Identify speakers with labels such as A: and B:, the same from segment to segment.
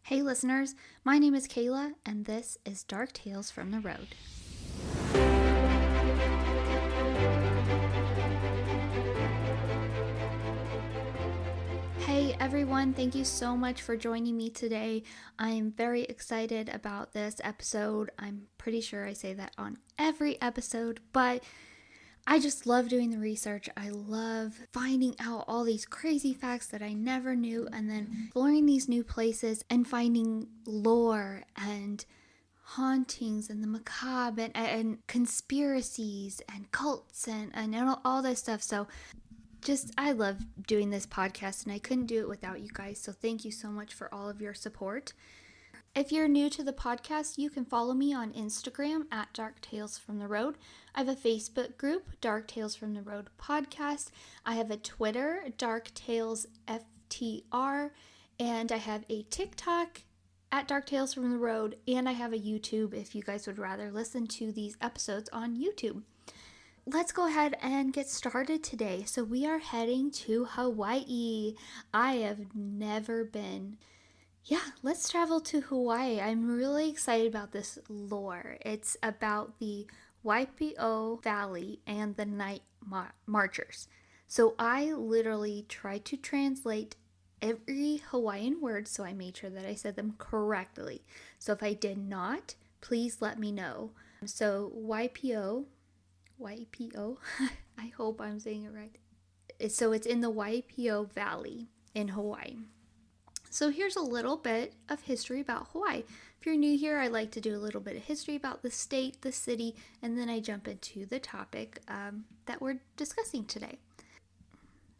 A: Hey listeners, my name is Kayla and this is Dark Tales from the Road. Hey everyone, thank you so much for joining me today. I'm very excited about this episode. I'm pretty sure I say that on every episode, but I just love doing the research. I love finding out all these crazy facts that I never knew and then exploring these new places and finding lore and hauntings and the macabre and conspiracies and cults and all this stuff. So I love doing this podcast and I couldn't do it without you guys. So thank you so much for all of your support. If you're new to the podcast, you can follow me on Instagram at Dark Tales from the Road. I have a Facebook group, Dark Tales from the Road Podcast. I have a Twitter, Dark Tales FTR, and I have a TikTok at Dark Tales from the Road, and I have a YouTube if you guys would rather listen to these episodes on YouTube. Let's go ahead and get started today. So we are heading to Hawaii. I have never been. Yeah, let's travel to Hawaii. I'm really excited about this lore. It's about the Waipi'o Valley and the Night Marchers. So I literally tried to translate every Hawaiian word, so I made sure that I said them correctly. So if I did not, please let me know. So Waipi'o, I hope I'm saying it right. So it's in the Waipi'o Valley in Hawaii. So here's a little bit of history about Hawaii. If you're new here, I like to do a little bit of history about the state, the city, and then I jump into the topic that we're discussing today.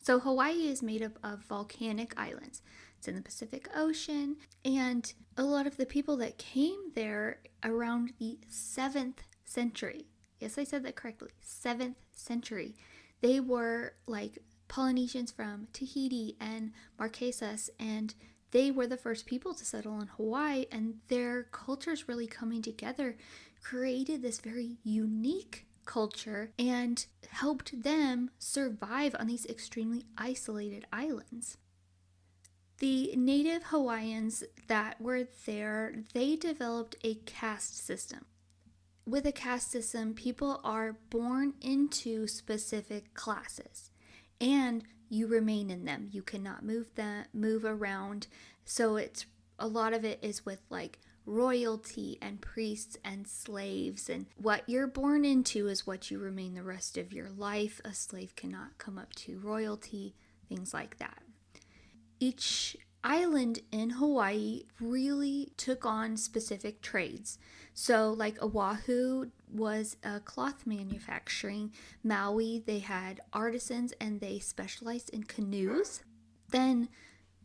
A: So Hawaii is made up of volcanic islands. It's in the Pacific Ocean, and a lot of the people that came there around the 7th century. Yes, I said that correctly. 7th century. They were like Polynesians from Tahiti and Marquesas, and they were the first people to settle in Hawaii, and their cultures really coming together created this very unique culture and helped them survive on these extremely isolated islands. The native Hawaiians that were there, they developed a caste system. With a caste system, people are born into specific classes, and you remain in them. You cannot move around. So it's a lot of it is with like royalty and priests and slaves, and what you're born into is what you remain the rest of your life. A slave cannot come up to royalty, things like that. Each island in Hawaii really took on specific trades. So like Oahu was a cloth manufacturing. Maui, they had artisans and they specialized in canoes. Then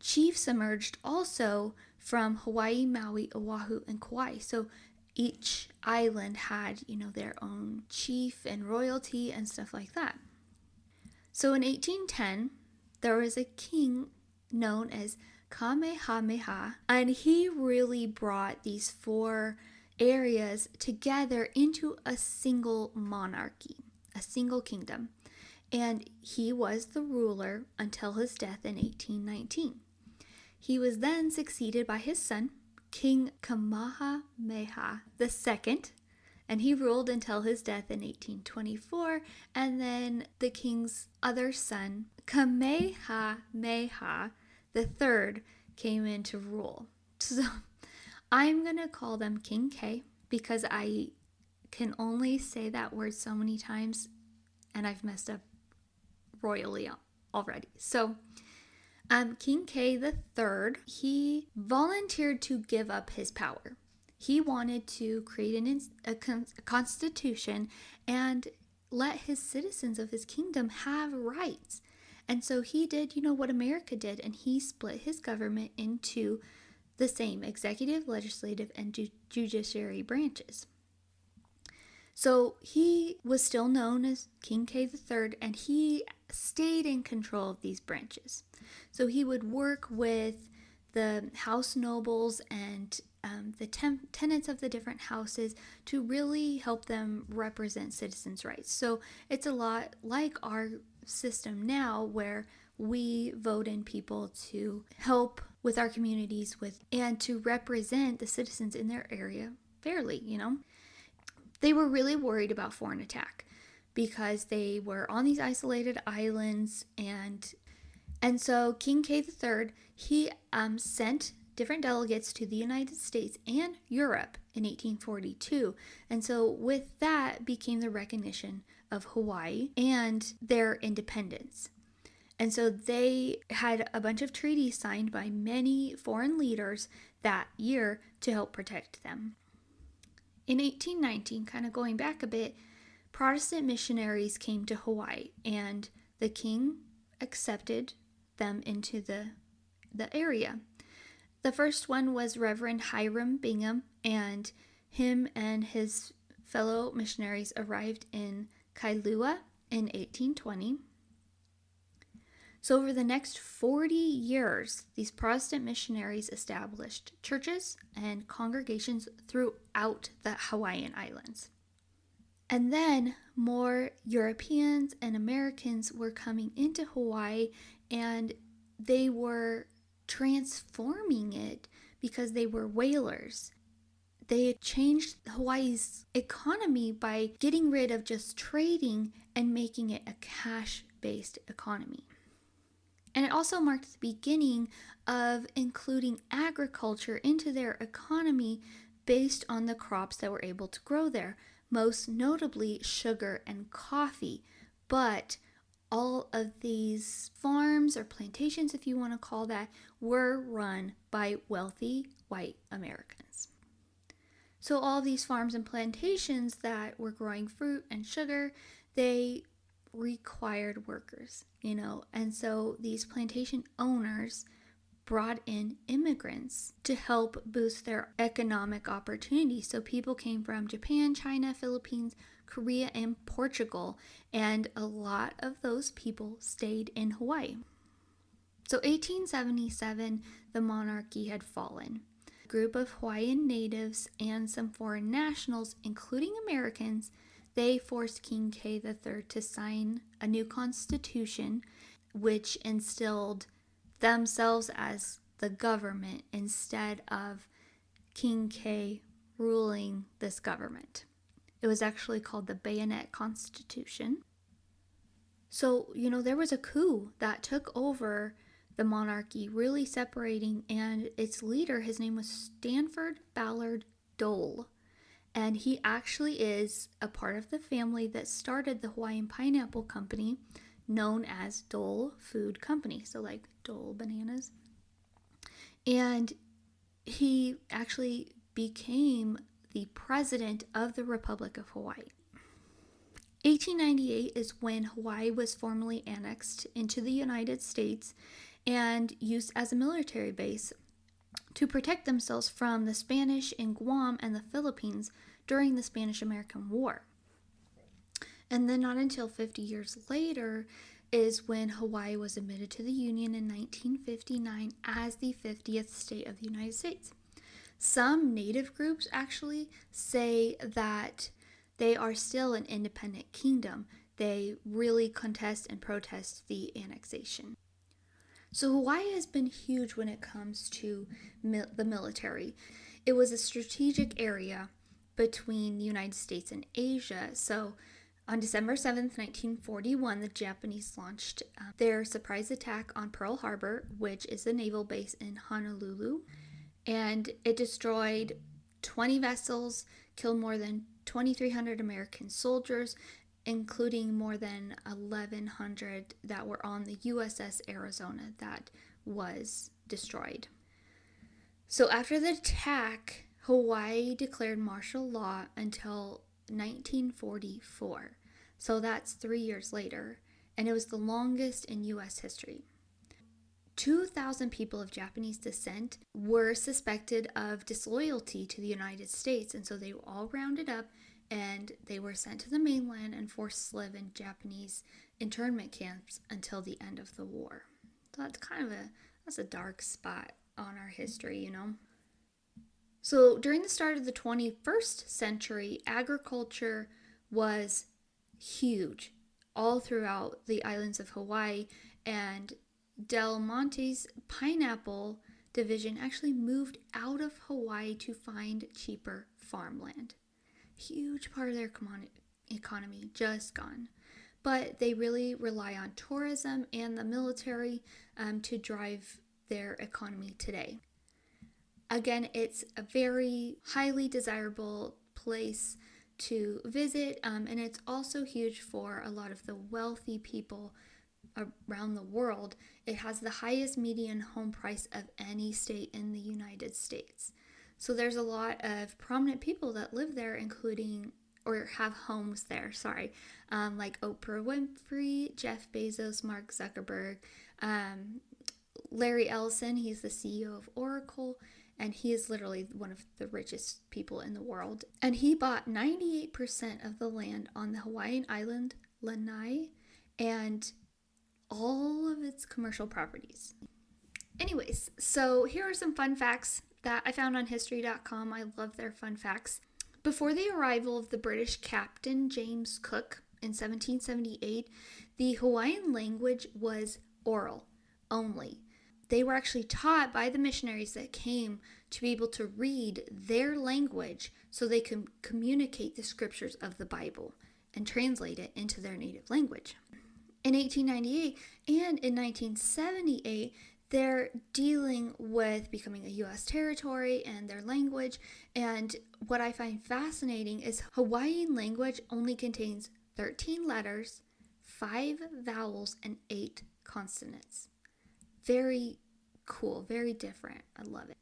A: chiefs emerged also from Hawaii, Maui, Oahu, and Kauai. So each island had, their own chief and royalty and stuff like that. So in 1810, there was a king known as Kamehameha, and he really brought these 4 areas together into a single monarchy, a single kingdom, and he was the ruler until his death in 1819. He was then succeeded by his son, King Kamehameha II, and he ruled until his death in 1824, and then the king's other son, Kamehameha III, came in to rule. So I'm going to call them King K because I can only say that word so many times and I've messed up royally already. So King K III, he volunteered to give up his power. He wanted to create a constitution and let his citizens of his kingdom have rights. And so he did, what America did, and he split his government into the same executive, legislative, and judiciary branches. So he was still known as King K III, and he stayed in control of these branches. So he would work with the house nobles and the tenants of the different houses to really help them represent citizens' rights. So it's a lot like our system now where we vote in people to help with our communities and to represent the citizens in their area fairly, They were really worried about foreign attack because they were on these isolated islands, and so King K III, he sent different delegates to the United States and Europe in 1842. And so with that became the recognition of Hawaii and their independence. And so they had a bunch of treaties signed by many foreign leaders that year to help protect them. In 1819, kind of going back a bit, Protestant missionaries came to Hawaii, and the king accepted them into the area. The first one was Reverend Hiram Bingham, and him and his fellow missionaries arrived in Kailua in 1820. So over the next 40 years, these Protestant missionaries established churches and congregations throughout the Hawaiian Islands. And then more Europeans and Americans were coming into Hawaii, and they were transforming it because they were whalers. They had changed Hawaii's economy by getting rid of just trading and making it a cash-based economy. And it also marked the beginning of including agriculture into their economy based on the crops that were able to grow there, most notably sugar and coffee. But all of these farms or plantations, if you want to call that, were run by wealthy white Americans. So all these farms and plantations that were growing fruit and sugar, they required workers, and so these plantation owners brought in immigrants to help boost their economic opportunities. So people came from Japan, China, Philippines, Korea, and Portugal, and a lot of those people stayed in Hawaii. So 1877, the monarchy had fallen. A group of Hawaiian natives and some foreign nationals, including Americans, they forced King K III to sign a new constitution, which instilled themselves as the government instead of King K ruling this government. It was actually called the Bayonet Constitution. So, there was a coup that took over the monarchy, really separating, and its leader, his name was Stanford Ballard Dole. And he actually is a part of the family that started the Hawaiian Pineapple Company, known as Dole Food Company. So like Dole bananas. And he actually became the president of the Republic of Hawaii. 1898 is when Hawaii was formally annexed into the United States and used as a military base to protect themselves from the Spanish in Guam and the Philippines during the Spanish-American War. And then not until 50 years later is when Hawaii was admitted to the Union in 1959 as the 50th state of the United States. Some native groups actually say that they are still an independent kingdom. They really contest and protest the annexation. So Hawaii has been huge when it comes to the military. It was a strategic area between the United States and Asia. So on December 7th, 1941, the Japanese launched their surprise attack on Pearl Harbor, which is a naval base in Honolulu. And it destroyed 20 vessels, killed more than 2,300 American soldiers, including more than 1,100 that were on the USS Arizona that was destroyed. So after the attack, Hawaii declared martial law until 1944. So that's 3 years later, and it was the longest in U.S. history. 2,000 people of Japanese descent were suspected of disloyalty to the United States, and so they were all rounded up and they were sent to the mainland and forced to live in Japanese internment camps until the end of the war. So that's kind of a dark spot on our history, So during the start of the 21st century, agriculture was huge all throughout the islands of Hawaii, and Del Monte's pineapple division actually moved out of Hawaii to find cheaper farmland. Huge part of their economy just gone. But they really rely on tourism and the military to drive their economy today. Again, it's a very highly desirable place to visit, and it's also huge for a lot of the wealthy people around the world. It has the highest median home price of any state in the United States. So there's a lot of prominent people that live there, including, or have homes there, like Oprah Winfrey, Jeff Bezos, Mark Zuckerberg, Larry Ellison, he's the CEO of Oracle, and he is literally one of the richest people in the world. And he bought 98% of the land on the Hawaiian island Lanai and all of its commercial properties. Anyways, so here are some fun facts that I found on history.com. I love their fun facts. Before the arrival of the British captain James Cook in 1778, the Hawaiian language was oral only. They were actually taught by the missionaries that came to be able to read their language so they could communicate the scriptures of the Bible and translate it into their native language. In 1898 and in 1978, they're dealing with becoming a U.S. territory and their language. And what I find fascinating is Hawaiian language only contains 13 letters, 5 vowels, and 8 consonants. Very cool, very different. I love it.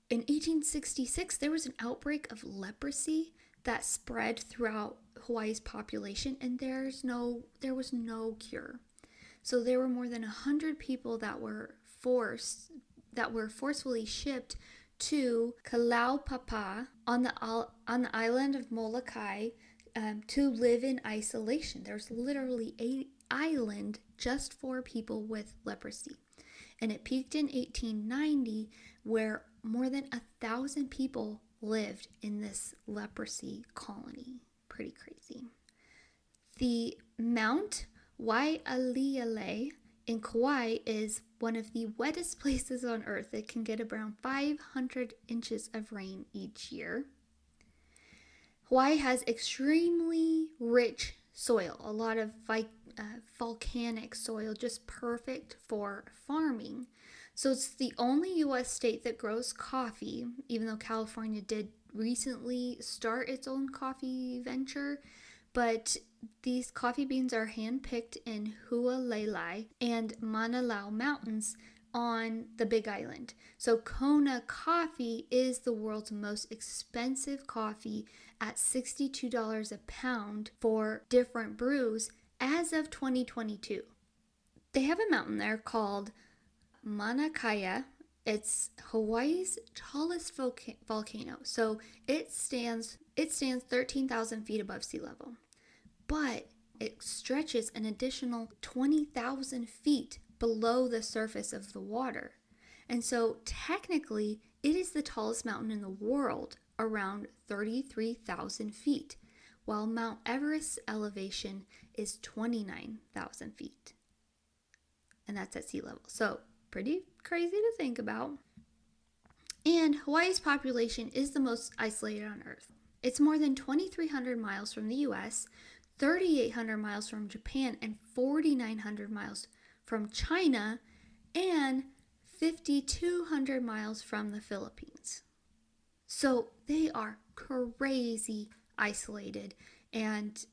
A: In 1866, there was an outbreak of leprosy that spread throughout Hawaii's population, and there was no cure. So there were more than 100 people that were forcefully shipped to Kalaupapa on the island of Molokai to live in isolation. There's literally an island just for people with leprosy. And it peaked in 1890, where more than 1,000 people lived in this leprosy colony. Pretty crazy. The Mount Waialeale in Kauai is one of the wettest places on earth. It can get around 500 inches of rain each year. Hawaii has extremely rich soil, a lot of volcanic soil, just perfect for farming. So it's the only U.S. state that grows coffee, even though California did recently start its own coffee venture. But these coffee beans are handpicked in Hualalai and Manalao Mountains on the Big Island. So Kona coffee is the world's most expensive coffee at $62 a pound for different brews as of 2022. They have a mountain there called Mauna Kea. It's Hawaii's tallest volcano. So it stands 13,000 feet above sea level. But it stretches an additional 20,000 feet below the surface of the water. And so technically, it is the tallest mountain in the world, around 33,000 feet, while Mount Everest's elevation is 29,000 feet. And that's at sea level. So pretty crazy to think about. And Hawaii's population is the most isolated on Earth. It's more than 2,300 miles from the US, 3,800 miles from Japan, and 4,900 miles from China, and 5,200 miles from the Philippines. So they are crazy isolated, and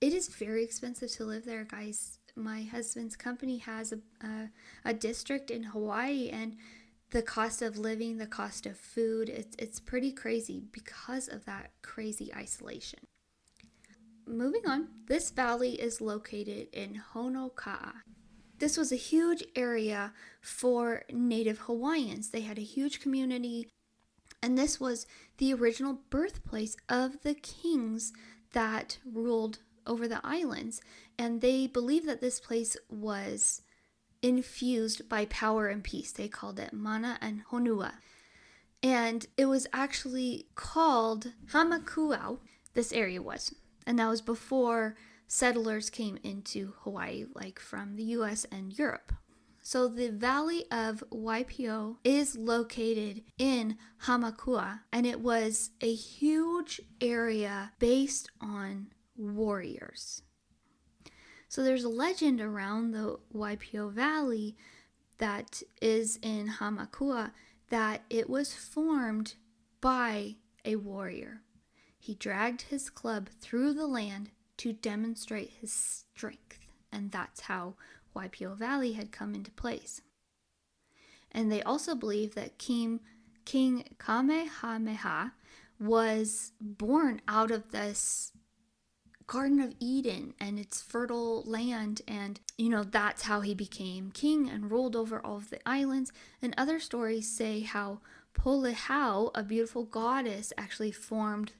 A: it is very expensive to live there, guys. My husband's company has a district in Hawaii, and the cost of living, the cost of food, it's pretty crazy because of that crazy isolation. Moving on, this valley is located in Honoka'a. This was a huge area for Native Hawaiians. They had a huge community, and this was the original birthplace of the kings that ruled over the islands. And they believed that this place was infused by power and peace. They called it Mana and Honua. And it was actually called Hamakuau, this area was. And that was before settlers came into Hawaii, like from the US and Europe. So the Valley of Waipi'o is located in Hamakua, and it was a huge area based on warriors. So there's a legend around the Waipi'o Valley that is in Hamakua that it was formed by a warrior. He dragged his club through the land to demonstrate his strength, and that's how Waipi'o Valley had come into place. And they also believe that King Kamehameha was born out of this Garden of Eden and its fertile land, and that's how he became king and ruled over all of the islands. And other stories say how Polihau, a beautiful goddess, actually formed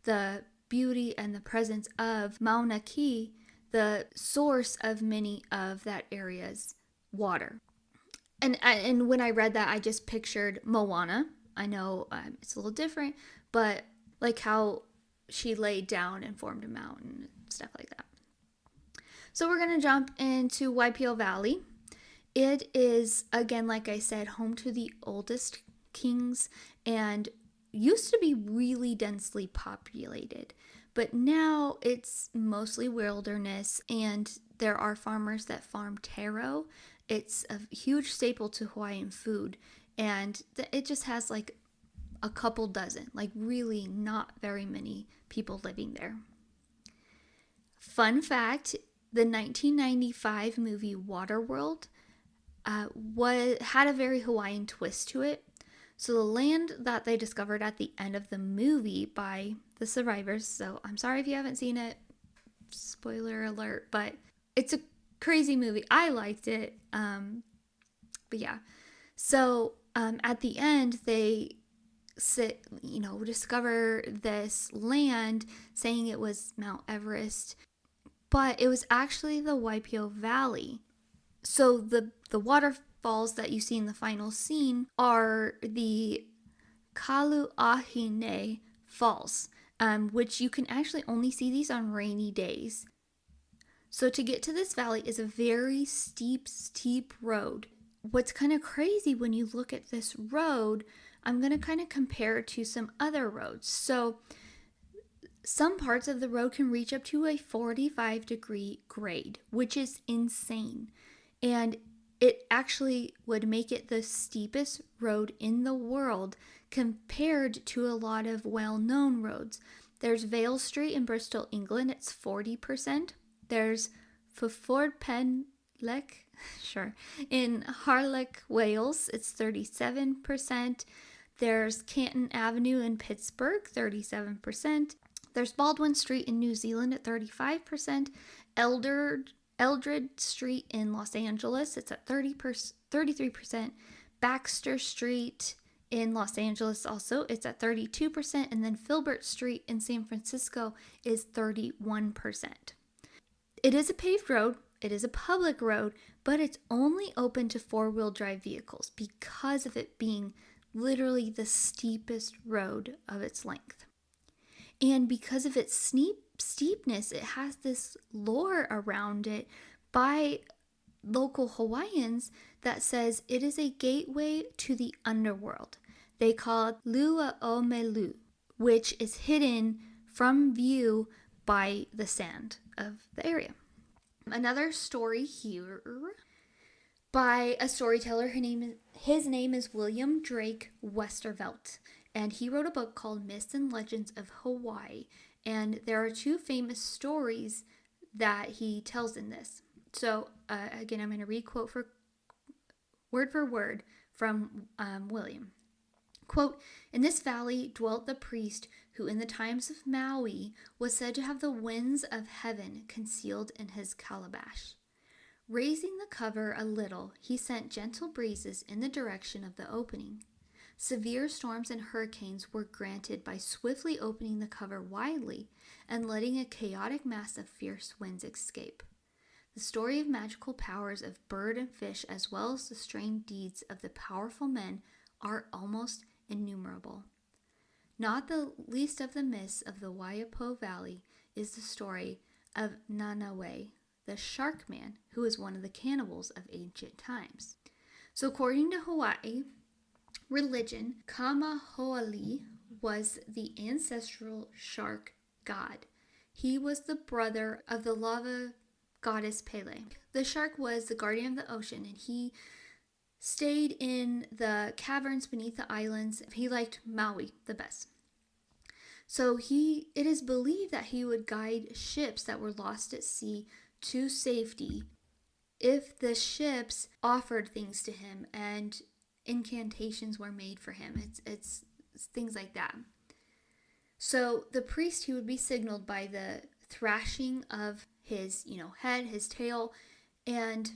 A: the beauty and the presence of Mauna Kea, the source of many of that area's water. And when I read that, I just pictured Moana. I know it's a little different, but like how she laid down and formed a mountain and stuff like that. So we're going to jump into Waipi'o Valley. It is, again, like I said, home to the oldest kings and used to be really densely populated. But now it's mostly wilderness, and there are farmers that farm taro. It's a huge staple to Hawaiian food, and it just has like a couple dozen, like really not very many people living there. Fun fact, the 1995 movie Waterworld had a very Hawaiian twist to it. So the land that they discovered at the end of the movie by the survivors, so I'm sorry if you haven't seen it, spoiler alert, but it's a crazy movie. I liked it. But yeah. So at the end, they discover this land saying it was Mount Everest, but it was actually the Waipi'o Valley. So the waterfalls that you see in the final scene are the Kaluahine Falls, which you can actually only see these on rainy days. So to get to this valley is a very steep road. What's kind of crazy when you look at this road, I'm going to kind of compare it to some other roads. So some parts of the road can reach up to a 45-degree grade, which is insane. And it actually would make it the steepest road in the world compared to a lot of well-known roads. There's Vale Street in Bristol, England. It's 40%. There's Ffordd Penllec, in Harlech, Wales. It's 37%. There's Canton Avenue in Pittsburgh, 37%. There's Baldwin Street in New Zealand at 35%. Eldred Street in Los Angeles, it's at 33%. Baxter Street in Los Angeles also, it's at 32%. And then Filbert Street in San Francisco is 31%. It is a paved road, it is a public road, but it's only open to four-wheel drive vehicles because of it being literally the steepest road of its length. And because of its steepness, it has this lore around it by local Hawaiians that says it is a gateway to the underworld. They call it Luaomelu, which is hidden from view by the sand of the area. Another story here by a storyteller. His name is William Drake Westervelt, and he wrote a book called Myths and Legends of Hawaii. And there are two famous stories that he tells in this. So again, I'm going to read quote for word from William. Quote, "In this valley dwelt the priest who in the times of Maui was said to have the winds of heaven concealed in his calabash. Raising the cover a little, he sent gentle breezes in the direction of the opening. Severe storms and hurricanes were granted by swiftly opening the cover widely and letting a chaotic mass of fierce winds escape. The story of magical powers of bird and fish, as well as the strange deeds of the powerful men, are almost innumerable. Not the least of the myths of the Waipi'o Valley is the story of Nanaue, the shark man, who is one of the cannibals of ancient times. So according to Hawaii religion, Kamahoali was the ancestral shark god. He was the brother of the lava goddess Pele. The shark was the guardian of the ocean, and he stayed in the caverns beneath the islands. He liked Maui the best. So it is believed that he would guide ships that were lost at sea to safety if the ships offered things to him and incantations were made for him. It's things like that. So the priest, he would be signaled by the thrashing of his, head, his tail, and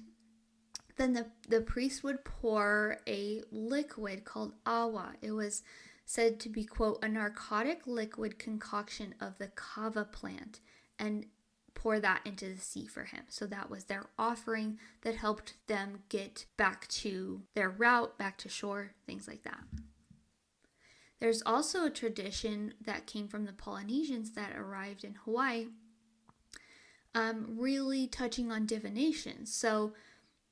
A: then the priest would pour a liquid called awa. It was said to be, quote, a narcotic liquid concoction of the kava plant, and pour that into the sea for him. So that was their offering that helped them get back to their route, back to shore, things like that. There's also a tradition that came from the Polynesians that arrived in Hawaii, really touching on divination. So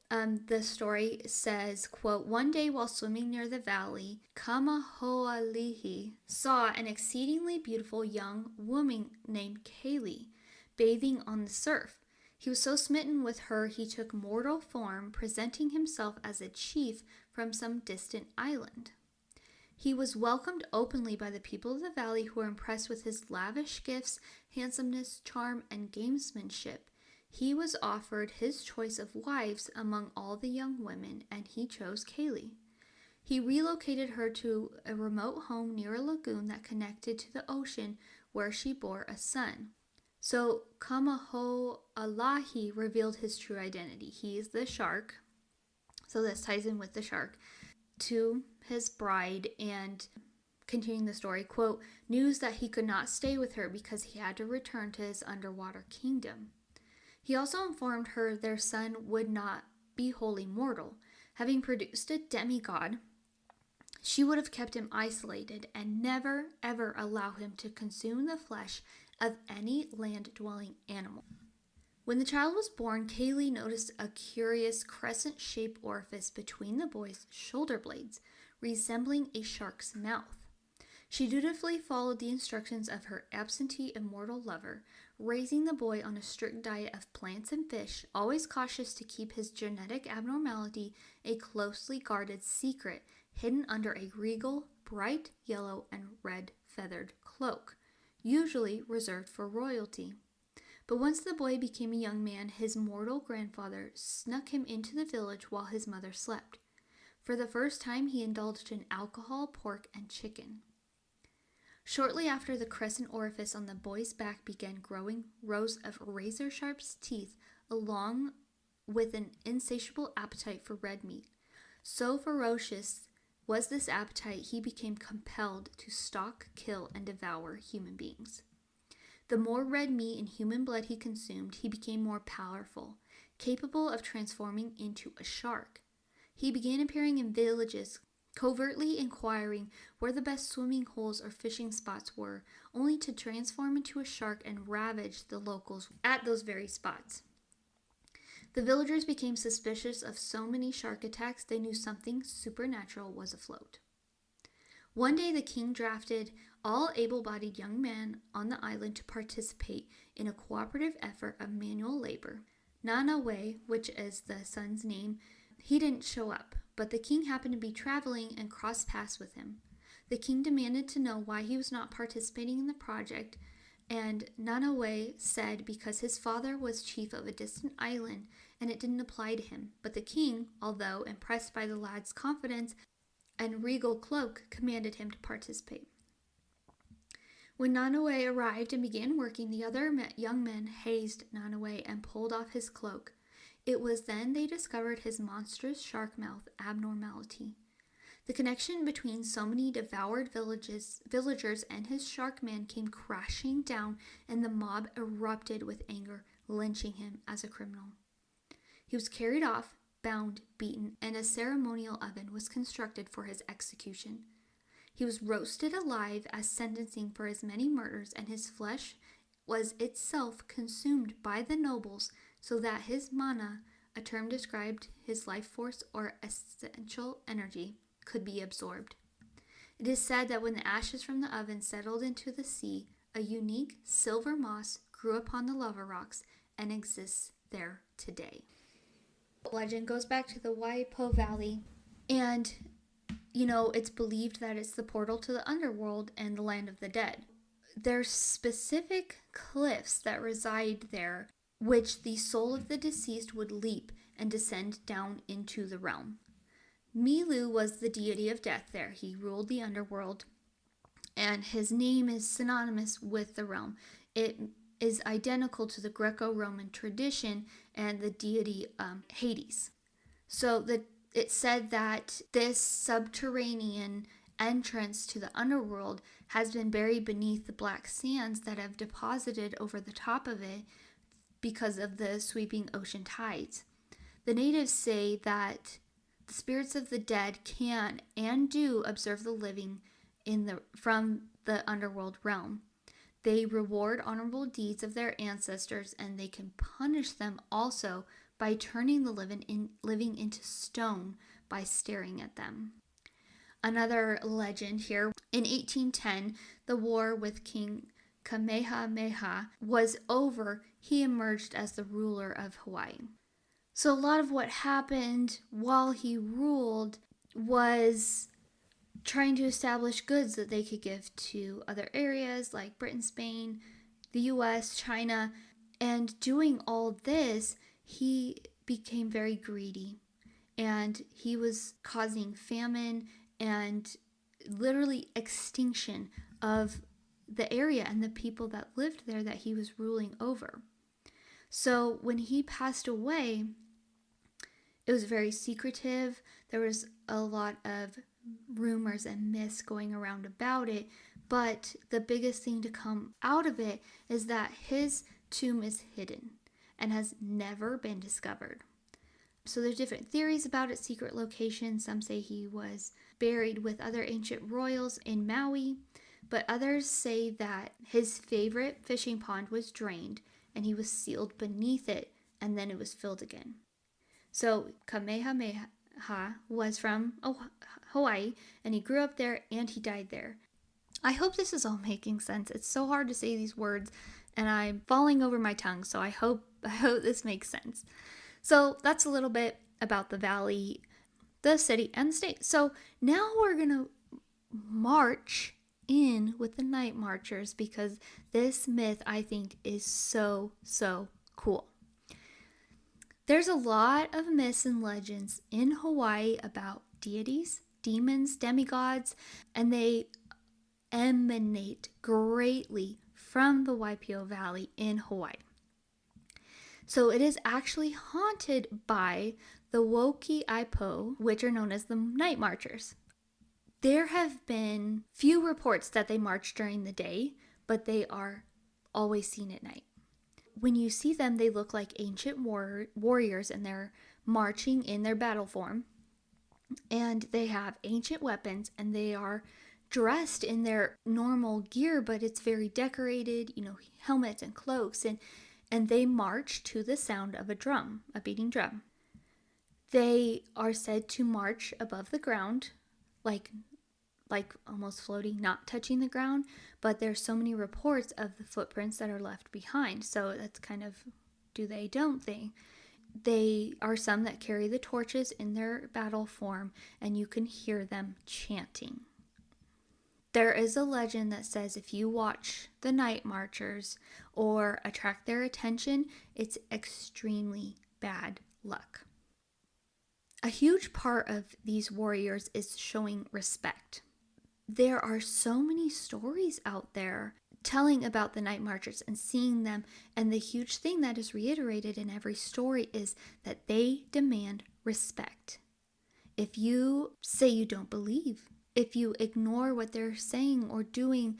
A: the story says, quote, one day while swimming near the valley, Kamahoalihi saw an exceedingly beautiful young woman named Kaylee bathing on the surf. He was so smitten with her, he took mortal form, presenting himself as a chief from some distant island. He was welcomed openly by the people of the valley, who were impressed with his lavish gifts, handsomeness, charm, and gamesmanship. He was offered his choice of wives among all the young women, and he chose Kaylee. He relocated her to a remote home near a lagoon that connected to the ocean, where she bore a son. So Kamaho'alahi revealed his true identity. He is the shark, so this ties in with the shark, to his bride, and continuing the story, quote, news that he could not stay with her because he had to return to his underwater kingdom. He also informed her their son would not be wholly mortal. Having produced a demigod, she would have kept him isolated and never, ever allow him to consume the flesh of any land-dwelling animal. When the child was born, Kaylee noticed a curious crescent-shaped orifice between the boy's shoulder blades, resembling a shark's mouth. She dutifully followed the instructions of her absentee immortal lover, raising the boy on a strict diet of plants and fish, always cautious to keep his genetic abnormality a closely guarded secret, hidden under a regal, bright yellow and red feathered cloak, usually reserved for royalty. But once the boy became a young man, his mortal grandfather snuck him into the village while his mother slept. For the first time, he indulged in alcohol, pork, and chicken. Shortly after, the crescent orifice on the boy's back began growing rows of razor-sharp teeth, along with an insatiable appetite for red meat. So ferocious was this appetite, he became compelled to stalk, kill, and devour human beings. The more red meat and human blood he consumed, he became more powerful, capable of transforming into a shark. He began appearing in villages, covertly inquiring where the best swimming holes or fishing spots were, only to transform into a shark and ravage the locals at those very spots. The villagers became suspicious of so many shark attacks, they knew something supernatural was afloat. One day, the king drafted all able-bodied young men on the island to participate in a cooperative effort of manual labor. Nanawe, which is the son's name, he didn't show up, but the king happened to be traveling and crossed paths with him. The king demanded to know why he was not participating in the project, and Nanawe said because his father was chief of a distant island and it didn't apply to him. But the king, although impressed by the lad's confidence and regal cloak, commanded him to participate. When Nanawe arrived and began working, the other young men hazed Nanawe and pulled off his cloak. It was then they discovered his monstrous shark mouth abnormality. The connection between so many devoured villagers and his shark man came crashing down, and the mob erupted with anger, lynching him as a criminal. He was carried off, bound, beaten, and a ceremonial oven was constructed for his execution. He was roasted alive as sentencing for his many murders, and his flesh was itself consumed by the nobles so that his mana a term described his life force or essential energy, could be absorbed. It is said that when the ashes from the oven settled into the sea, a unique silver moss grew upon the lava rocks and exists there today. The legend goes back to the Waipi'o Valley, and it's believed that it's the portal to the underworld and the land of the dead. There's specific cliffs that reside there, which the soul of the deceased would leap and descend down into the realm. Milu was the deity of death there. He ruled the underworld, and his name is synonymous with the realm. It is identical to the Greco-Roman tradition and the deity Hades. So it said that this subterranean entrance to the underworld has been buried beneath the black sands that have deposited over the top of it because of the sweeping ocean tides. The natives say that the spirits of the dead can and do observe the living from the underworld realm. They reward honorable deeds of their ancestors, and they can punish them also by turning the living into stone by staring at them. Another legend here, in 1810, the war with King Kamehameha was over. He emerged as the ruler of Hawaii. So a lot of what happened while he ruled was trying to establish goods that they could give to other areas like Britain, Spain, the US, China. And doing all this, he became very greedy, and he was causing famine and literally extinction of the area and the people that lived there that he was ruling over. So when he passed away, it was very secretive. There was a lot of rumors and myths going around about it, but the biggest thing to come out of it is that his tomb is hidden and has never been discovered. So there's different theories about its secret location. Some say he was buried with other ancient royals in Maui, but others say that his favorite fishing pond was drained and he was sealed beneath it, and then it was filled again. So Kamehameha was from Hawaii, and he grew up there and he died there. I hope this is all making sense. It's so hard to say these words, and I'm falling over my tongue, so I hope this makes sense. So that's a little bit about the valley, the city, and the state. So now we're going to march in with the night marchers, because this myth, I think, is so cool. There's a lot of myths and legends in Hawaii about deities, demons, demigods, and they emanate greatly from the Waipi'o Valley in Hawaii. So it is actually haunted by the Waipi'o, which are known as the night marchers. There have been few reports that they march during the day, but they are always seen at night. When you see them, they look like ancient warriors, and they're marching in their battle form. And they have ancient weapons, and they are dressed in their normal gear, but it's very decorated, helmets and cloaks, and they march to the sound of a drum, a beating drum. They are said to march above the ground, like almost floating, not touching the ground, but there's so many reports of the footprints that are left behind. So that's kind of do they, don't they? They are some that carry the torches in their battle form, and you can hear them chanting. There is a legend that says if you watch the night marchers or attract their attention, it's extremely bad luck. A huge part of these warriors is showing respect. There are so many stories out there telling about the night marchers and seeing them, and the huge thing that is reiterated in every story is that they demand respect. If you say you don't believe, if you ignore what they're saying or doing,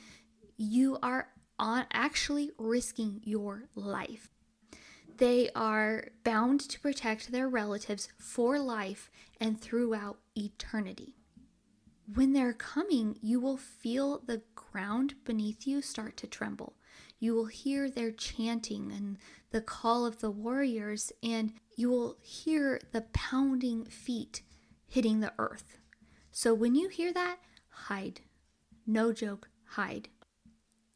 A: you are actually risking your life. They are bound to protect their relatives for life and throughout eternity. When they're coming, you will feel the ground beneath you start to tremble. You will hear their chanting and the call of the warriors, and you will hear the pounding feet hitting the earth. So when you hear that, hide. No joke, hide.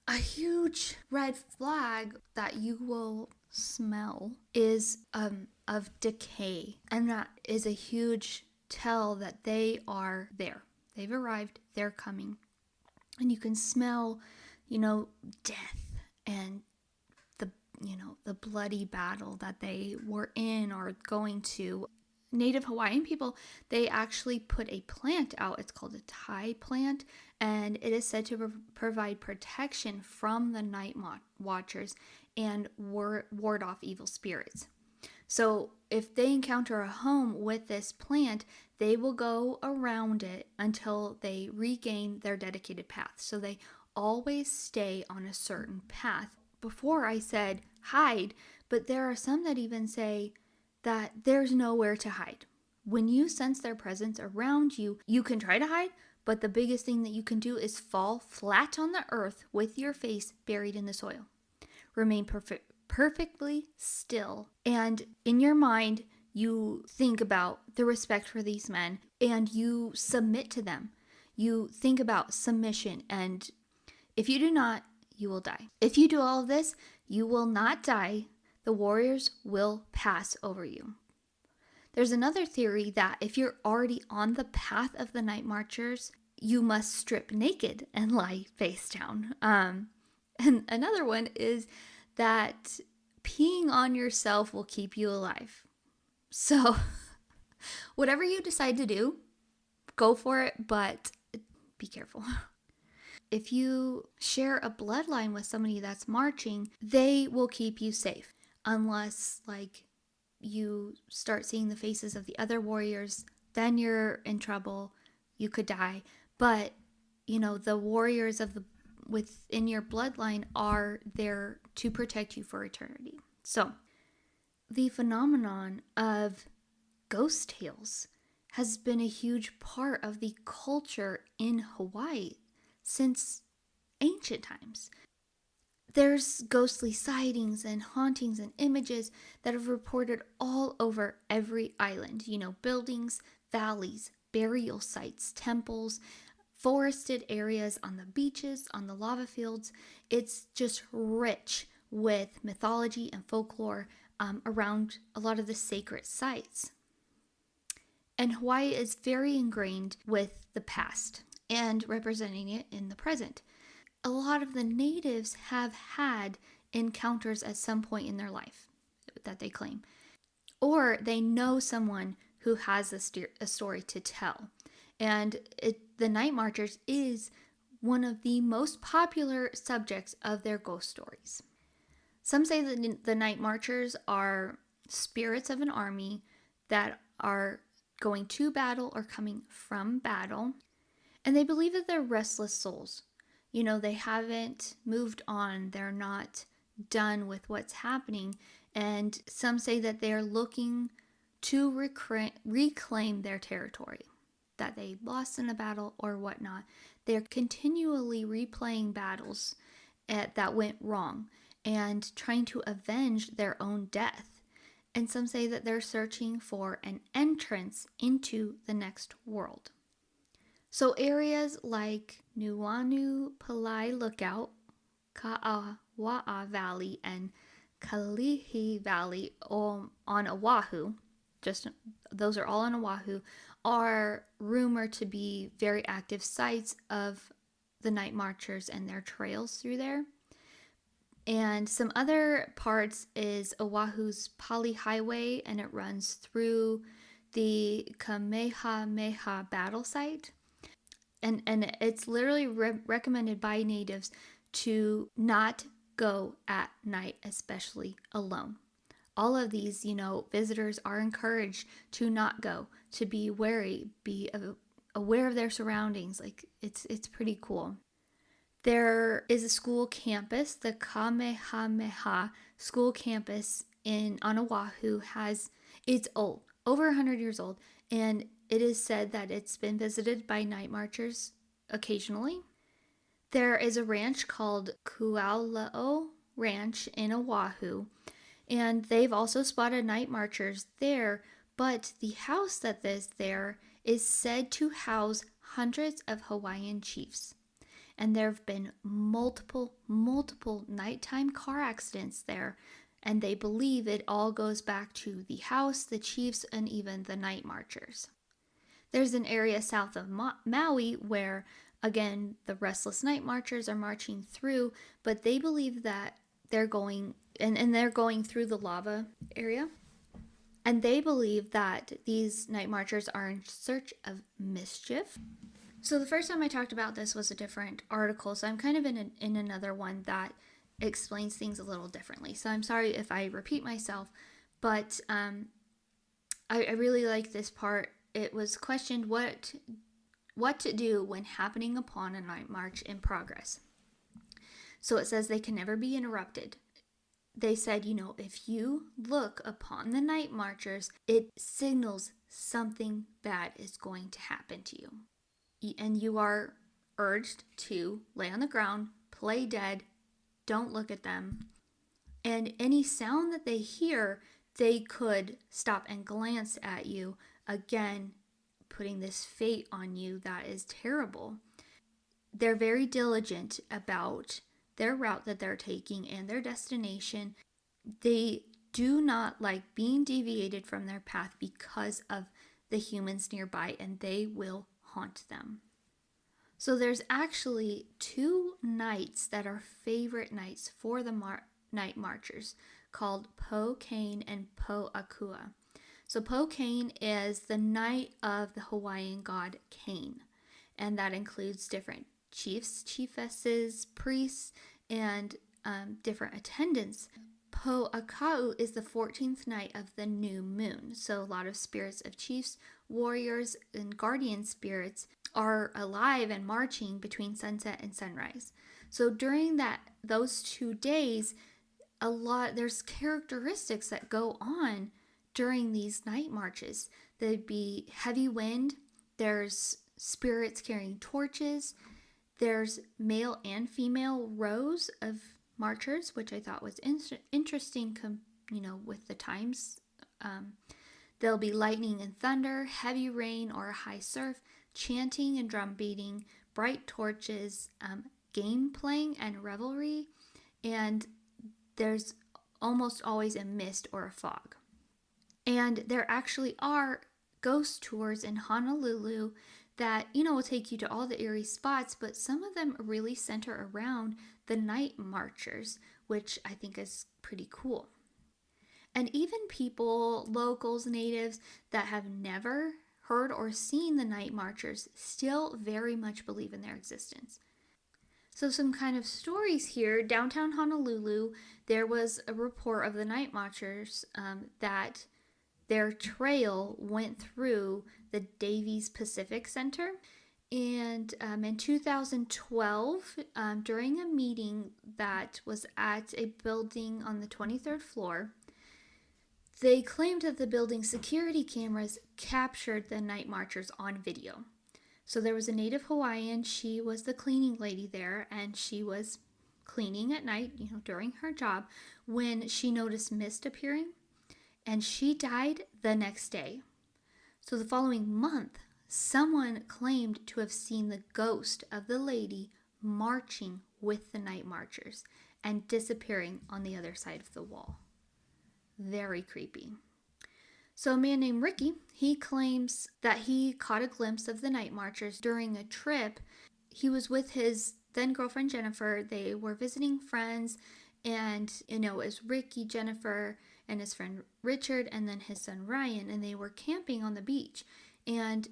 A: A huge red flag that you will smell is of decay, and that is a huge tell that they are there. They've arrived, they're coming. And you can smell, death and the bloody battle that they were in or going to. Native Hawaiian people, they actually put a plant out. It's called a tai plant, and it is said to provide protection from the night watchers and ward off evil spirits. So if they encounter a home with this plant, they will go around it until they regain their dedicated path. So they always stay on a certain path. Before I said hide, but there are some that even say that there's nowhere to hide. When you sense their presence around you, you can try to hide, but the biggest thing that you can do is fall flat on the earth with your face buried in the soil. Remain perfectly still, and in your mind, you think about the respect for these men and you submit to them. You think about submission, and if you do not, you will die. If you do all of this, you will not die. The warriors will pass over you. There's another theory that if you're already on the path of the night marchers, you must strip naked and lie face down. And another one is that peeing on yourself will keep you alive. So whatever you decide to do, go for it, but be careful. If you share a bloodline with somebody that's marching, they will keep you safe. Unless you start seeing the faces of the other warriors, then you're in trouble. You could die. But, the warriors within your bloodline are there to protect you for eternity. So, the phenomenon of ghost tales has been a huge part of the culture in Hawaii since ancient times. There's ghostly sightings and hauntings and images that have reported all over every island. Buildings, valleys, burial sites, temples, forested areas on the beaches, on the lava fields. It's just rich with mythology and folklore around a lot of the sacred sites. And Hawaii is very ingrained with the past and representing it in the present. A lot of the natives have had encounters at some point in their life that they claim. Or they know someone who has a story to tell. And the Night Marchers is one of the most popular subjects of their ghost stories. Some say that the Night Marchers are spirits of an army that are going to battle or coming from battle. And they believe that they're restless souls. They haven't moved on. They're not done with what's happening. And some say that they're looking to reclaim their territory that they lost in a battle or whatnot. They're continually replaying battles that went wrong and trying to avenge their own death. And some say that they're searching for an entrance into the next world. So areas like Nuuanu Palai Lookout, Ka'awa'a Valley, and Kalihi Valley on Oahu, those are all on Oahu, are rumored to be very active sites of the Night Marchers and their trails through there. And some other parts is Oahu's Pali Highway, and it runs through the Kamehameha battle site. And it's literally recommended by natives to not go at night, especially alone. All of these, visitors are encouraged to not go, to be wary, be aware of their surroundings. It's pretty cool. There is a school campus, the Kamehameha School Campus on Oahu. It's old, over 100 years old, and it is said that it's been visited by night marchers occasionally. There is a ranch called Kuaulao Ranch in Oahu, And they've also spotted night marchers there, but the house that is there is said to house hundreds of Hawaiian chiefs. And there have been multiple nighttime car accidents there. And they believe it all goes back to the house, the chiefs, and even the night marchers. There's an area south of Maui where, again, the restless night marchers are marching through, but they believe that they're going, and they're going through the lava area. And they believe that these night marchers are in search of mischief. So the first time I talked about this was a different article, so I'm kind of in another one that explains things a little differently. So I'm sorry if I repeat myself, but I really like this part. It was questioned what to do when happening upon a night march in progress. So it says they can never be interrupted. They said, if you look upon the night marchers, it signals something bad is going to happen to you. And you are urged to lay on the ground, play dead, don't look at them. And any sound that they hear, they could stop and glance at you, again, putting this fate on you that is terrible. They're very diligent about their route that they're taking and their destination. They do not like being deviated from their path because of the humans nearby, and they will haunt them. So there's actually 2 nights that are favorite nights for the night marchers, called Po Kane and Po Akua. So Po Kane is the night of the Hawaiian god Kane, and that includes different chiefs, chiefesses, priests, and different attendants. Po Akau is the 14th night of the new moon. So a lot of spirits of chiefs, warriors, and guardian spirits are alive and marching between sunset and sunrise. So during those 2 days, there's characteristics that go on during these night marches. There'd be heavy wind, there's spirits carrying torches, there's male and female rows of marchers, which I thought was interesting, with the times. There'll be lightning and thunder, heavy rain or a high surf, chanting and drum beating, bright torches, game playing and revelry, and there's almost always a mist or a fog. And there actually are ghost tours in Honolulu that, will take you to all the eerie spots, but some of them really center around the night marchers, which I think is pretty cool. And even people, locals, natives that have never heard or seen the night marchers still very much believe in their existence. So some kind of stories here. Downtown Honolulu, there was a report of the night marchers that their trail went through the Davies Pacific Center. And in 2012, during a meeting that was at a building on the 23rd floor, they claimed that the building's security cameras captured the night marchers on video. So there was a native Hawaiian, she was the cleaning lady there, and she was cleaning at night, during her job, when she noticed mist appearing, and she died the next day. So the following month, someone claimed to have seen the ghost of the lady marching with the night marchers and disappearing on the other side of the wall. Very creepy. So a man named Ricky, he claims that he caught a glimpse of the night marchers during a trip. He was with his then girlfriend Jennifer. They were visiting friends, and it was Ricky, Jennifer, and his friend Richard, and then his son Ryan, and they were camping on the beach. And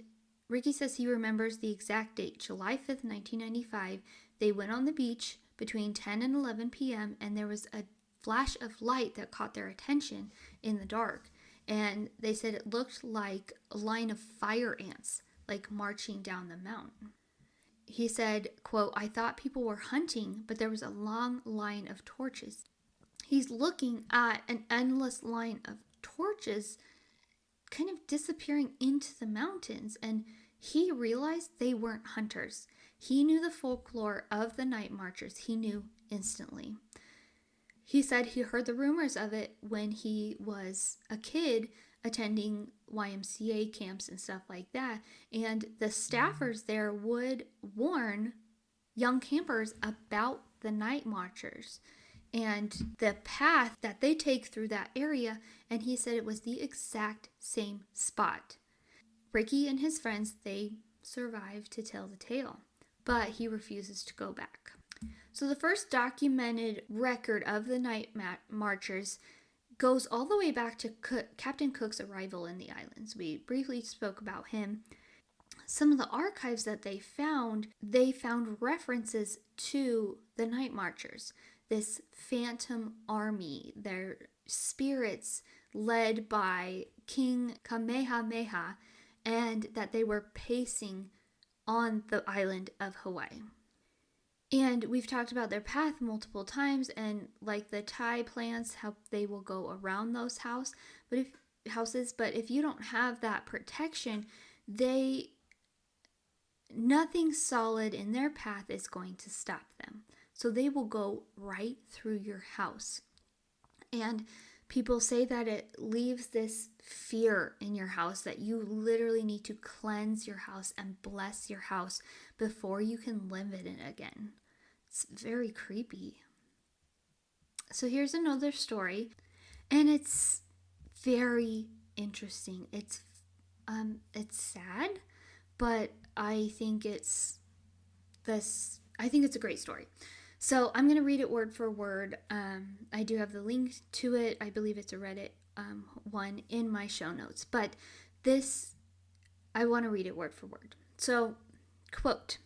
A: Ricky says he remembers the exact date, July 5th, 1995. They went on the beach between 10 and 11 p.m. and there was a flash of light that caught their attention in the dark. And they said it looked like a line of fire ants, like marching down the mountain. He said, quote, "I thought people were hunting, but there was a long line of torches." He's looking at an endless line of torches kind of disappearing into the mountains, and he realized they weren't hunters. He knew the folklore of the night marchers. He knew instantly. He said he heard the rumors of it when he was a kid attending YMCA camps and stuff like that. And the staffers there would warn young campers about the night marchers and the path that they take through that area. And he said it was the exact same spot. Ricky and his friends, they survived to tell the tale, but he refuses to go back. So the first documented record of the night marchers goes all the way back to Captain Cook's arrival in the islands. We briefly spoke about him. Some of the archives that they found references to the night marchers, this phantom army, their spirits led by King Kamehameha, and that they were pacing on the island of Hawaii. And we've talked about their path multiple times, and like the Thai plants, how they will go around those houses. But if you don't have that protection, nothing solid in their path is going to stop them. So they will go right through your house. And people say that it leaves this fear in your house, that you literally need to cleanse your house and bless your house before you can live in it again. It's very creepy. So here's another story, and it's very interesting. It's sad, but I think it's a great story. So I'm going to read it word for word. I do have the link to it. I believe it's a Reddit one in my show notes. But I want to read it word for word. So, quote,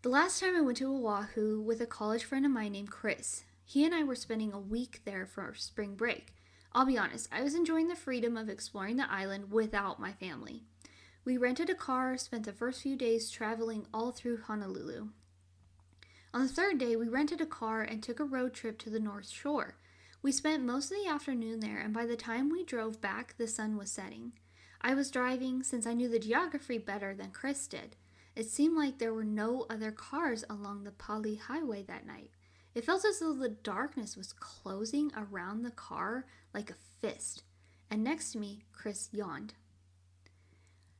A: "The last time I went to Oahu with a college friend of mine named Chris, he and I were spending a week there for spring break. I'll be honest, I was enjoying the freedom of exploring the island without my family. We rented a car, spent the first few days traveling all through Honolulu. On the third day, we rented a car and took a road trip to the North Shore. We spent most of the afternoon there, and by the time we drove back, the sun was setting. I was driving since I knew the geography better than Chris did. It seemed like there were no other cars along the Pali Highway that night. It felt as though the darkness was closing around the car like a fist. And next to me, Chris yawned.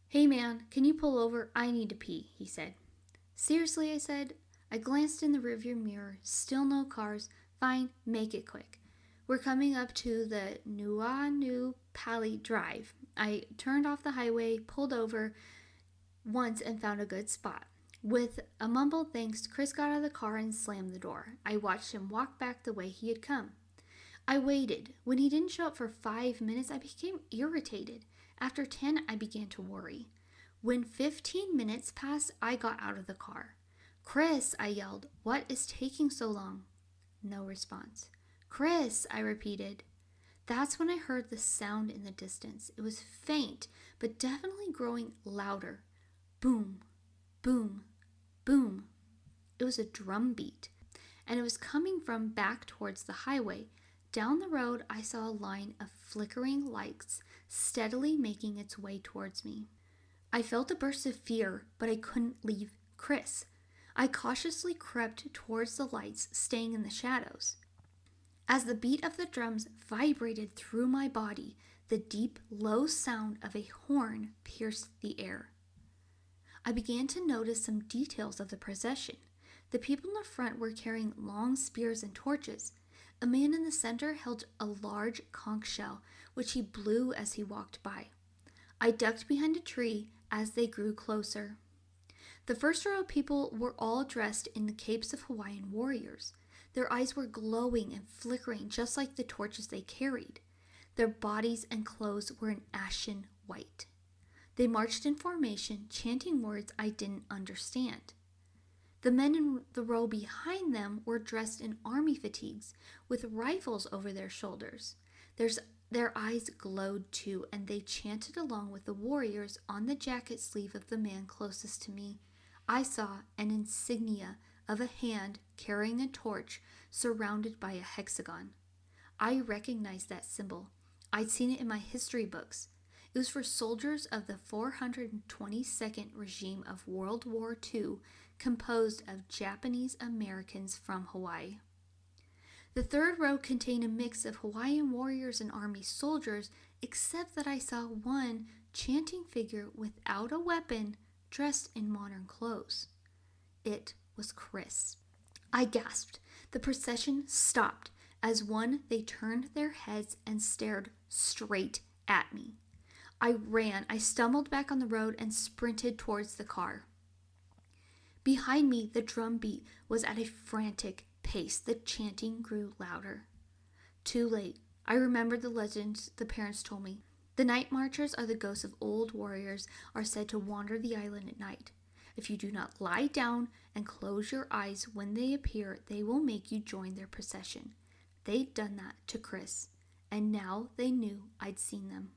A: 'Hey man, can you pull over? I need to pee,' he said. 'Seriously?' I said. I glanced in the rearview mirror. Still no cars. Fine, make it quick. We're coming up to the Nuuanu Pali Drive. I turned off the highway, pulled over once, and found a good spot. With a mumbled thanks, Chris got out of the car and slammed the door. I watched him walk back the way he had come. I waited. When he didn't show up for 5 minutes, I became irritated. After 10, I began to worry. When 15 minutes passed, I got out of the car. 'Chris,' I yelled, 'what is taking so long?' No response. 'Chris,' I repeated. That's when I heard the sound in the distance. It was faint, but definitely growing louder. Boom, boom, boom. It was a drum beat, and it was coming from back towards the highway. Down the road, I saw a line of flickering lights steadily making its way towards me. I felt a burst of fear, but I couldn't leave Chris. I cautiously crept towards the lights, staying in the shadows. As the beat of the drums vibrated through my body, the deep, low sound of a horn pierced the air. I began to notice some details of the procession. The people in the front were carrying long spears and torches. A man in the center held a large conch shell, which he blew as he walked by. I ducked behind a tree as they grew closer. The first row of people were all dressed in the capes of Hawaiian warriors. Their eyes were glowing and flickering just like the torches they carried. Their bodies and clothes were an ashen white. They marched in formation, chanting words I didn't understand. The men in the row behind them were dressed in army fatigues with rifles over their shoulders. Their eyes glowed too, and they chanted along with the warriors on the jacket sleeve of the man closest to me. I saw an insignia of a hand carrying a torch surrounded by a hexagon. I recognized that symbol. I'd seen it in my history books. It was for soldiers of the 422nd regime of World War II, composed of Japanese Americans from Hawaii. The third row contained a mix of Hawaiian warriors and army soldiers, except that I saw one chanting figure without a weapon, dressed in modern clothes. It was Chris. I gasped. The procession stopped. As one, they turned their heads and stared straight at me. I ran. I stumbled back on the road and sprinted towards the car. Behind me, the drum beat was at a frantic pace. The chanting grew louder. Too late. I remembered the legends the parents told me. The night marchers are the ghosts of old warriors are said to wander the island at night. If you do not lie down and close your eyes when they appear, they will make you join their procession. They'd done that to Chris, and now they knew I'd seen them.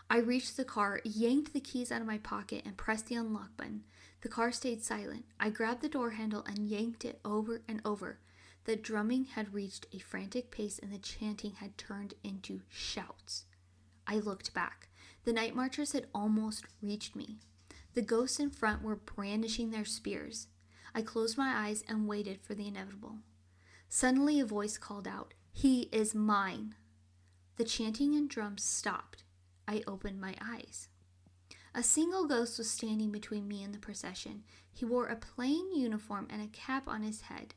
A: I reached the car, yanked the keys out of my pocket, and pressed the unlock button. The car stayed silent. I grabbed the door handle and yanked it over and over. The drumming had reached a frantic pace, and the chanting had turned into shouts. I looked back. The night marchers had almost reached me. The ghosts in front were brandishing their spears. I closed my eyes and waited for the inevitable. Suddenly a voice called out, "He is mine." The chanting and drums stopped. I opened my eyes. A single ghost was standing between me and the procession. He wore a plain uniform and a cap on his head.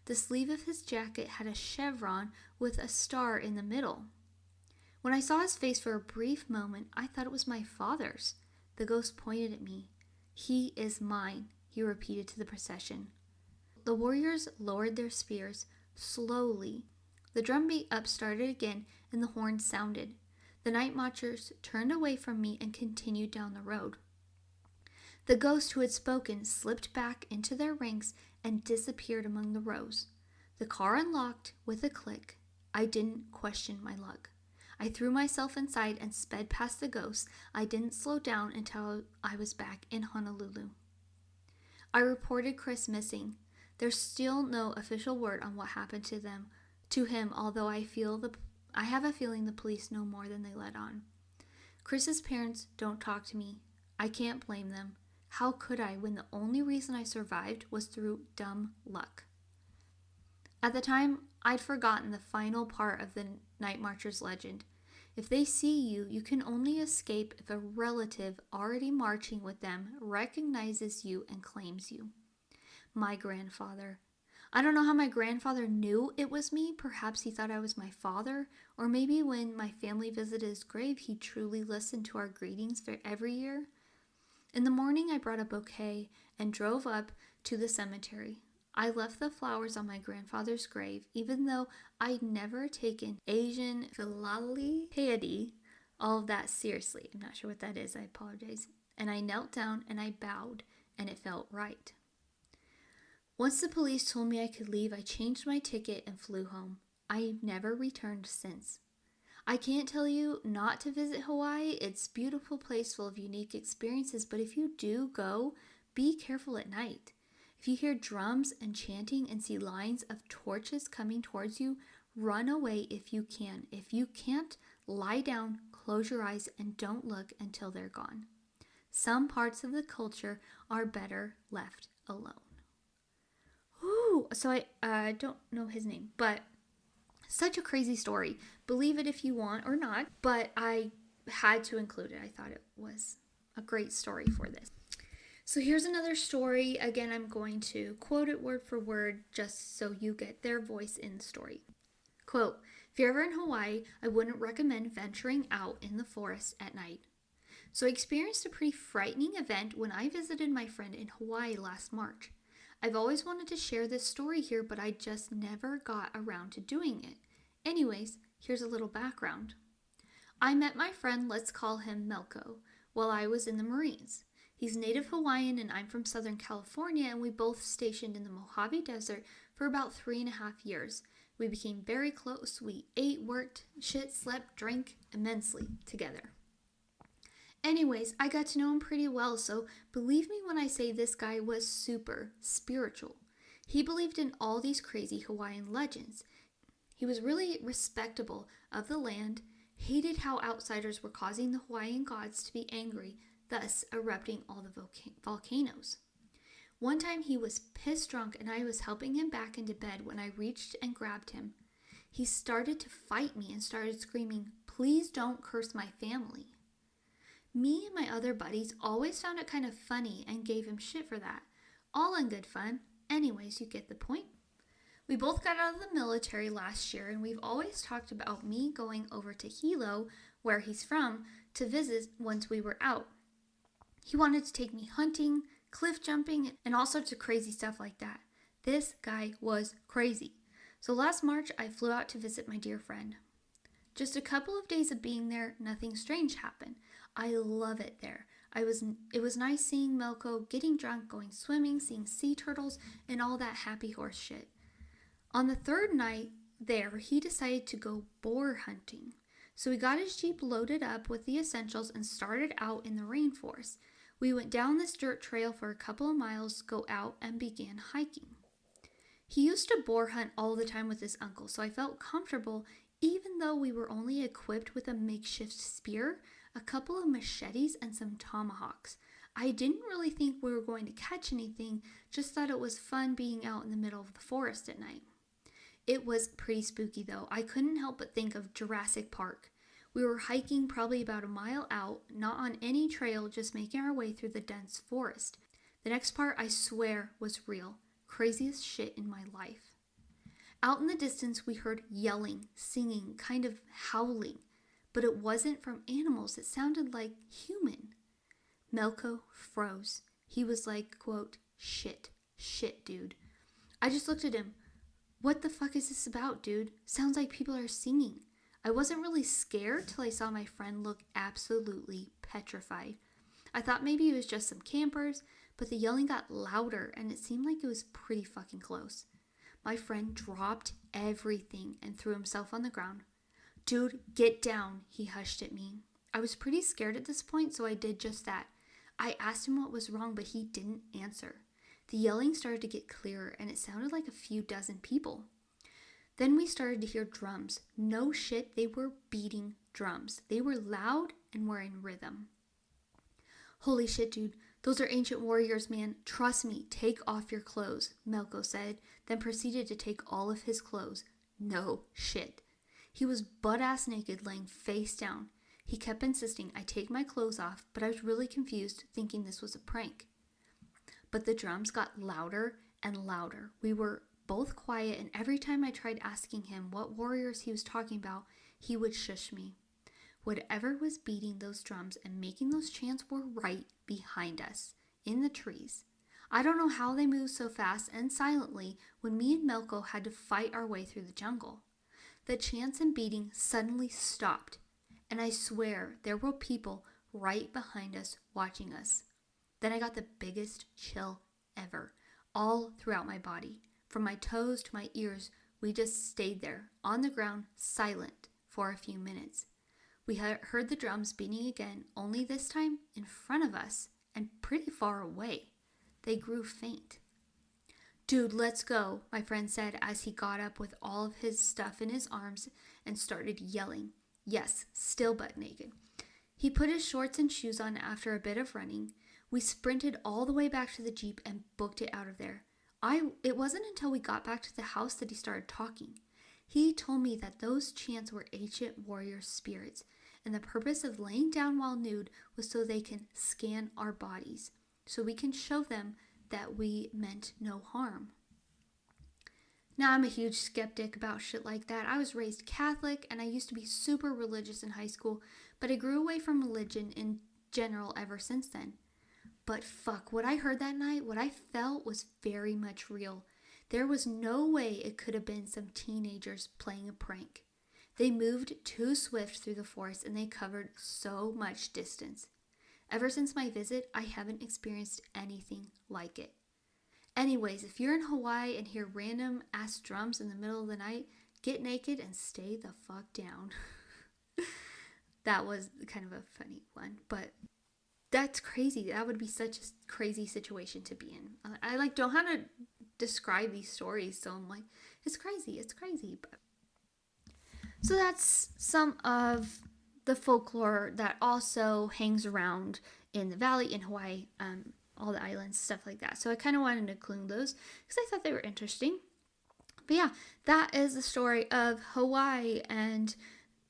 A: The sleeve of his jacket had a chevron with a star in the middle. When I saw his face for a brief moment, I thought it was my father's. The ghost pointed at me. "He is mine," he repeated to the procession. The warriors lowered their spears slowly. The drumbeat up started again, and the horn sounded. The night marchers turned away from me and continued down the road. The ghost who had spoken slipped back into their ranks and disappeared among the rows. The car unlocked with a click. I didn't question my luck. I threw myself inside and sped past the ghosts. I didn't slow down until I was back in Honolulu. I reported Chris missing. There's still no official word on what happened to him, although I have a feeling the police know more than they let on. Chris's parents don't talk to me. I can't blame them. How could I when the only reason I survived was through dumb luck? At the time, I'd forgotten the final part of the night marcher's legend. If they see you, you can only escape if a relative already marching with them recognizes you and claims you. My grandfather. I don't know how my grandfather knew it was me. Perhaps he thought I was my father, or maybe when my family visited his grave, he truly listened to our greetings for every year. In the morning, I brought a bouquet and drove up to the cemetery. I left the flowers on my grandfather's grave, even though I'd never taken Asian philately piety, all of that seriously. I'm not sure what that is. I apologize. And I knelt down and I bowed, and it felt right. Once the police told me I could leave, I changed my ticket and flew home. I never returned since. I can't tell you not to visit Hawaii. It's a beautiful place full of unique experiences, but if you do go, be careful at night. If you hear drums and chanting and see lines of torches coming towards you, run away if you can. If you can't, lie down, close your eyes, and don't look until they're gone. Some parts of the culture are better left alone. Ooh, so I don't know his name, but such a crazy story. Believe it if you want or not, but I had to include it. I thought it was a great story for this. So here's another story. Again, I'm going to quote it word for word just so you get their voice in the story. Quote, "If you're ever in Hawaii, I wouldn't recommend venturing out in the forest at night. So I experienced a pretty frightening event when I visited my friend in Hawaii last March. I've always wanted to share this story here, but I just never got around to doing it. Anyways, here's a little background. I met my friend, let's call him Melko, while I was in the Marines. He's native Hawaiian and I'm from Southern California, and we both stationed in the Mojave Desert for about 3.5 years. We became very close. We ate, worked, slept, drank immensely together. Anyways, I got to know him pretty well, so believe me when I say this guy was super spiritual. He believed in all these crazy Hawaiian legends. He was really respectable of the land, hated how outsiders were causing the Hawaiian gods to be angry, thus erupting all the volcanoes. One time he was pissed drunk and I was helping him back into bed when I reached and grabbed him. He started to fight me and started screaming, "Please don't curse my family." Me and my other buddies always found it kind of funny and gave him shit for that. All in good fun. Anyways, you get the point. We both got out of the military last year, and we've always talked about me going over to Hilo, where he's from, to visit once we were out. He wanted to take me hunting, cliff jumping, and all sorts of crazy stuff like that. This guy was crazy. So last March, I flew out to visit my dear friend. Just a couple of days of being there, nothing strange happened. I love it there. It was nice seeing Melko, getting drunk, going swimming, seeing sea turtles, and all that happy horse shit. On the third night there, he decided to go boar hunting. So he got his Jeep loaded up with the essentials and started out in the rainforest. We went down this dirt trail for a couple of miles, go out, and began hiking. He used to boar hunt all the time with his uncle, so I felt comfortable even though we were only equipped with a makeshift spear, a couple of machetes, and some tomahawks. I didn't really think we were going to catch anything, just thought it was fun being out in the middle of the forest at night. It was pretty spooky though. I couldn't help but think of Jurassic Park. We were hiking probably about a mile out, not on any trail, just making our way through the dense forest. The next part, I swear, was real. Craziest shit in my life. Out in the distance, we heard yelling, singing, kind of howling. But it wasn't from animals. It sounded like human. Melko froze. He was like, quote, shit, dude. I just looked at him. What the fuck is this about, dude? Sounds like people are singing. I wasn't really scared till I saw my friend look absolutely petrified. I thought maybe it was just some campers, but the yelling got louder and it seemed like it was pretty fucking close. My friend dropped everything and threw himself on the ground. Dude, get down, he hushed at me. I was pretty scared at this point, so I did just that. I asked him what was wrong, but he didn't answer. The yelling started to get clearer, and it sounded like a few dozen people. Then we started to hear drums. No shit, they were beating drums. They were loud and were in rhythm. Holy shit, dude. Those are ancient warriors, man. Trust me, take off your clothes, Melko said, then proceeded to take all of his clothes. No shit. He was butt-ass naked, laying face down. He kept insisting I take my clothes off, but I was really confused, thinking this was a prank. But the drums got louder and louder. We were both quiet, and every time I tried asking him what warriors he was talking about, he would shush me. Whatever was beating those drums and making those chants were right behind us, in the trees. I don't know how they moved so fast and silently when me and Melko had to fight our way through the jungle. The chants and beating suddenly stopped, and I swear there were people right behind us watching us. Then I got the biggest chill ever, all throughout my body. From my toes to my ears, we just stayed there, on the ground, silent, for a few minutes. We heard the drums beating again, only this time in front of us and pretty far away. They grew faint. Dude, let's go, my friend said as he got up with all of his stuff in his arms and started yelling. Yes, still butt naked. He put his shorts and shoes on after a bit of running. We sprinted all the way back to the Jeep and booked it out of there. It wasn't until we got back to the house that he started talking. He told me that those chants were ancient warrior spirits, and the purpose of laying down while nude was so they can scan our bodies, so we can show them that we meant no harm. Now, I'm a huge skeptic about shit like that. I was raised Catholic, and I used to be super religious in high school, but I grew away from religion in general ever since then. But fuck, what I heard that night, what I felt was very much real. There was no way it could have been some teenagers playing a prank. They moved too swift through the forest and they covered so much distance. Ever since my visit, I haven't experienced anything like it. Anyways, if you're in Hawaii and hear random ass drums in the middle of the night, get naked and stay the fuck down. That was kind of a funny one, but that's crazy. That would be such a crazy situation to be in. I don't know how to describe these stories, so I'm like, it's crazy. But so that's some of the folklore that also hangs around in the valley in Hawaii. all the islands, stuff like that. So I kind of wanted to include those because I thought they were interesting. But yeah, that is the story of Hawaii and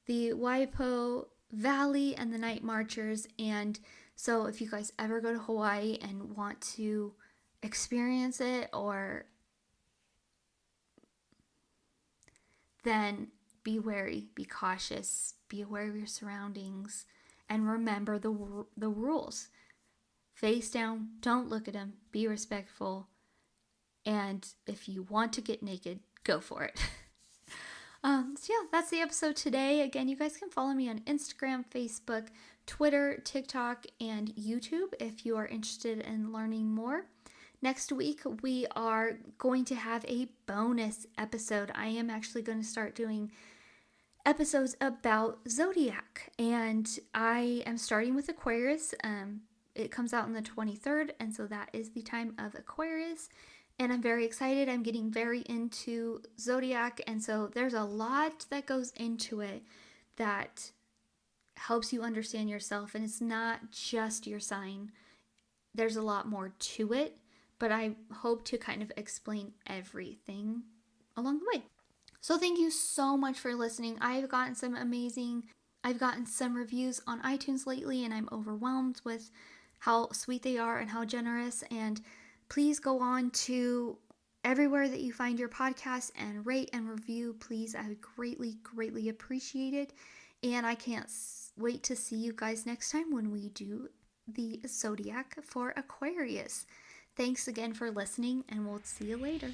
A: the Waipi'o Valley and the Night Marchers. And so if you guys ever go to Hawaii and want to experience it, or then be wary, be cautious, be aware of your surroundings, and remember the rules. Face down, don't look at them, be respectful, and if you want to get naked, go for it. So yeah, that's the episode today. Again, you guys can follow me on Instagram, Facebook, Twitter, TikTok, and YouTube if you are interested in learning more. Next week, we are going to have a bonus episode. I am actually going to start doing episodes about zodiac, and I am starting with Aquarius. It comes out on the 23rd, and so that is the time of Aquarius. And I'm very excited. I'm getting very into zodiac, and so there's a lot that goes into it that helps you understand yourself, and it's not just your sign. There's a lot more to it, but I hope to kind of explain everything along the way. So thank you so much for listening. I've gotten some reviews on iTunes lately, and I'm overwhelmed with how sweet they are and how generous. And please go on to everywhere that you find your podcast and rate and review, please. I would greatly, greatly appreciate it. And I can't wait to see you guys next time when we do the zodiac for Aquarius. Thanks again for listening, and we'll see you later.